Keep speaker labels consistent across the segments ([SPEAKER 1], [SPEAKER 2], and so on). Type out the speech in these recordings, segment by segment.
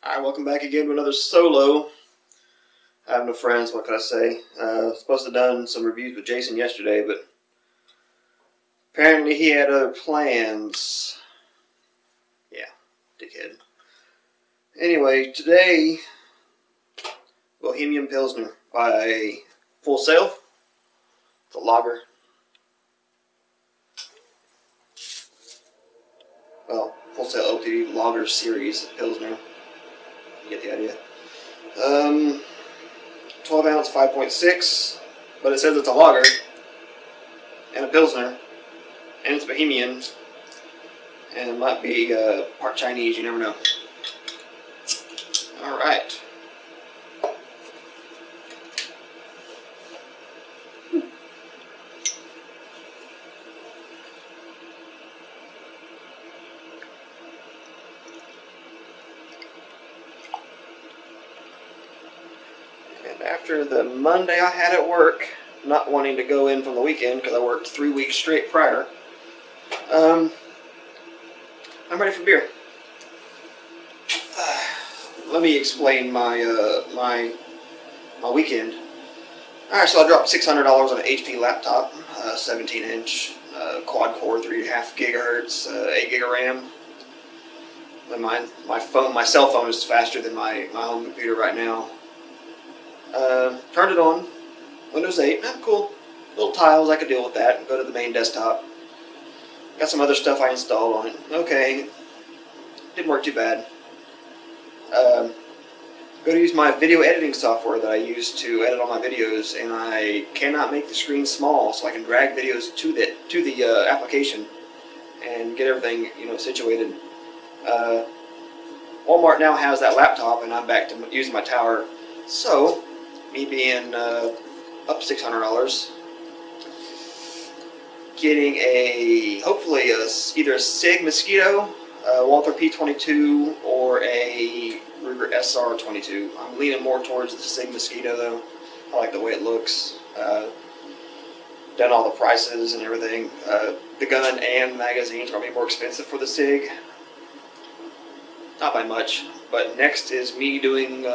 [SPEAKER 1] Alright, welcome back again to another solo. I have no friends, what can I say? Supposed to have done some reviews with Jason yesterday, but apparently he had other plans. Yeah, dickhead. Anyway, today, Bohemian Pilsner by Full Sail. It's a lager. Well, Full Sail LTD Lager Series Pilsner. You get the idea. 12 ounce, 5.6, but it says it's a lager and a Pilsner, and it's Bohemian, and it might be part Chinese, you never know. Alright. And after the Monday I had at work, not wanting to go in from the weekend because I worked 3 weeks straight prior, I'm ready for beer. Let me explain my my weekend. Alright, so I dropped $600 on an HP laptop, 17-inch, quad-core, 3.5 gigahertz, 8 gig of RAM. My cell phone is faster than my home computer right now. Turned it on, Windows 8, cool. Little tiles, I could deal with that. Go to the main desktop. Got some other stuff I installed on it. Okay, didn't work too bad. Go to use my video editing software that I use to edit all my videos, and I cannot make the screen small, so I can drag videos to the application and get everything situated. Walmart now has that laptop, and I'm back to using my tower. So, me being up $600, getting hopefully either a SIG Mosquito, Walther P22, or a Ruger SR22. I'm leaning more towards the SIG Mosquito though. I like the way it looks. Done all the prices and everything. The gun and magazines are going to be more expensive for the SIG. Not by much, but next is me doing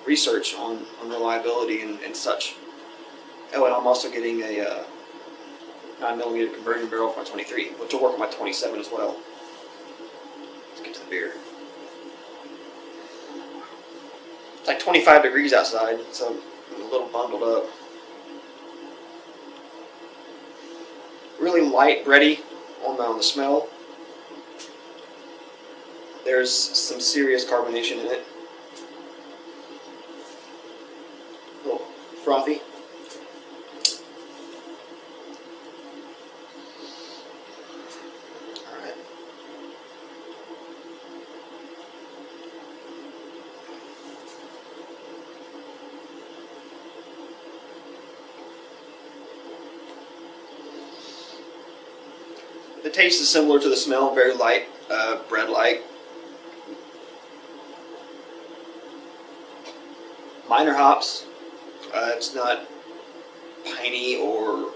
[SPEAKER 1] research on reliability and such. Oh, and I'm also getting a 9mm conversion barrel for my 23, which will work on my 27 as well. Let's get to the beer. It's like 25 degrees outside, so I'm a little bundled up. Really light, bready on the smell. There's some serious carbonation in it. A little frothy. Alright. The taste is similar to the smell, very light, bread-like. Minor hops. It's not piney or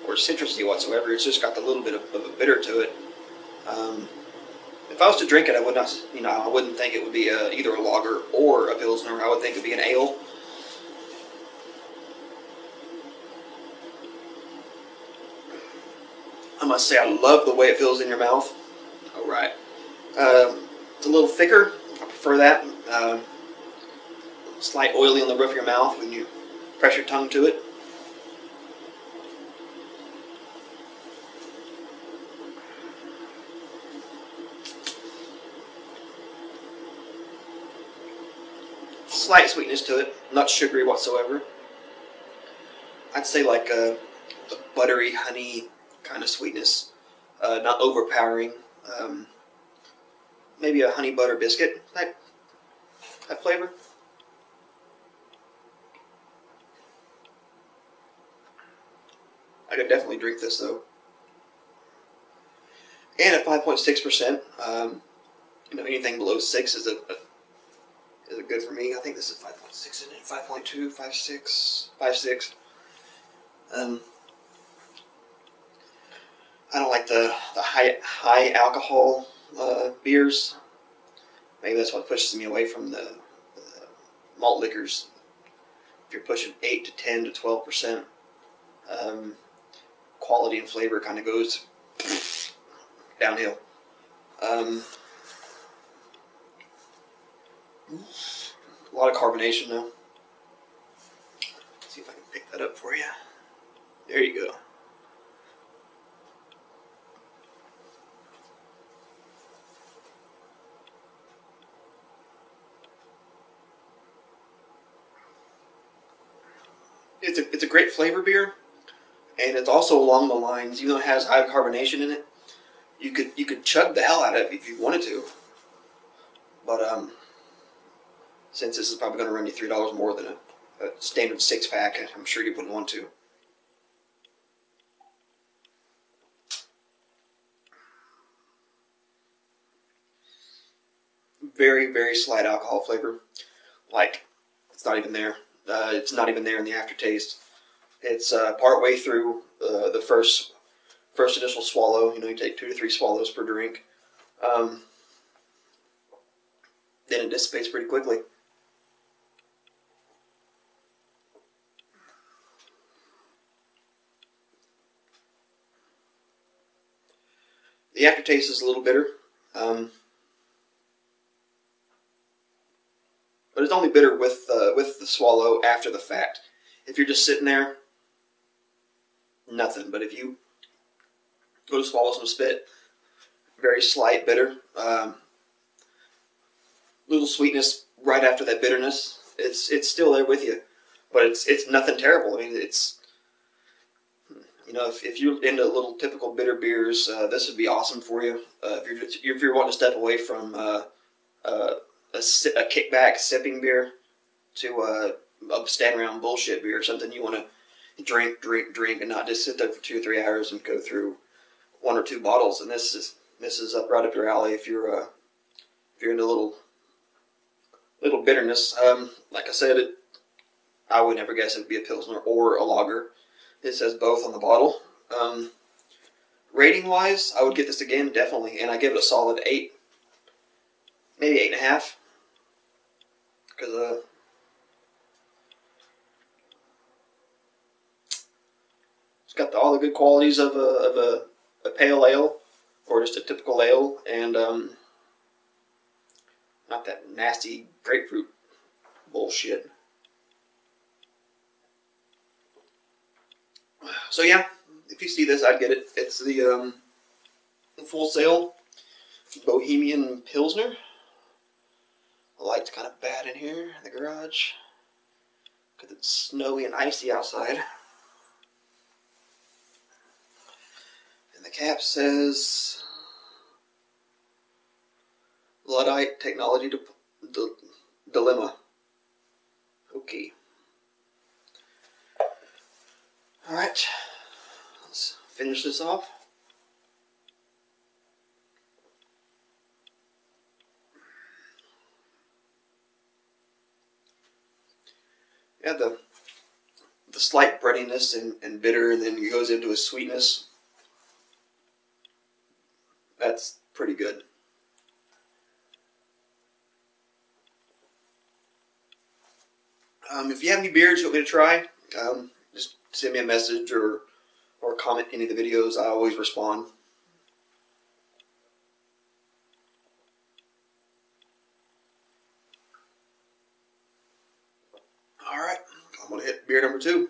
[SPEAKER 1] citrusy whatsoever. It's just got a little bit of a bitter to it. If I was to drink it, I would not, I wouldn't think it would be either a lager or a Pilsner. I would think it would be an ale. I must say, I love the way it feels in your mouth. All right. It's a little thicker. I prefer that. Slight oily on the roof of your mouth when you press your tongue to it. Slight sweetness to it, not sugary whatsoever. I'd say like a buttery honey kind of sweetness, not overpowering. Maybe a honey butter biscuit type flavor. I could definitely drink this though. And at 5.6%, anything below 6 is a good for me. I think this is 5.6, isn't it? 5.2, 5.6, 5.6. I don't like the high alcohol beers. Maybe that's what pushes me away from the malt liquors. If you're pushing 8 to 10 to 12%, quality and flavor kind of goes downhill. A lot of carbonation though. Let's see if I can pick that up for you. There you go. It's a great flavor beer, and it's also along the lines. Even though it has high carbonation in it, you could chug the hell out of it if you wanted to. But since this is probably going to run you $3 more than a standard 6-pack, I'm sure you wouldn't want to. Very, very slight alcohol flavor. Like, it's not even there. It's not even there in the aftertaste. It's part way through the first initial swallow. You know, you take 2 to 3 swallows per drink. Then it dissipates pretty quickly. The aftertaste is a little bitter, but it's only bitter with the swallow after the fact. If you're just sitting there, nothing. But if you go to swallow some spit, very slight bitter, little sweetness right after that bitterness. It's still there with you, but it's nothing terrible. I mean, it's, you know, if you're into little typical bitter beers, this would be awesome for you. If you're wanting to step away from a kickback sipping beer to a stand around bullshit beer, something you want to drink, and not just sit there for 2 or 3 hours and go through 1 or 2 bottles. And this is right up your alley if you're into little bitterness. Like I said, I would never guess it would be a Pilsner or a lager. It says both on the bottle. Rating wise, I would get this again, definitely, and I give it a solid 8, maybe 8.5, because it's got all the good qualities of a pale ale, or just a typical ale, and not that nasty grapefruit bullshit. So yeah, if you see this, I'd get it. It's the Full Sail Bohemian Pilsner. The light's kind of bad in here in the garage because it's snowy and icy outside. And the cap says Luddite Technology Dilemma. Okay. Alright, let's finish this off. Yeah, the slight breadiness and bitter, and then it goes into a sweetness. That's pretty good. If you have any beers you want me to try, just send me a message or comment any of the videos. I always respond. Alright, I'm going to hit beer number 2.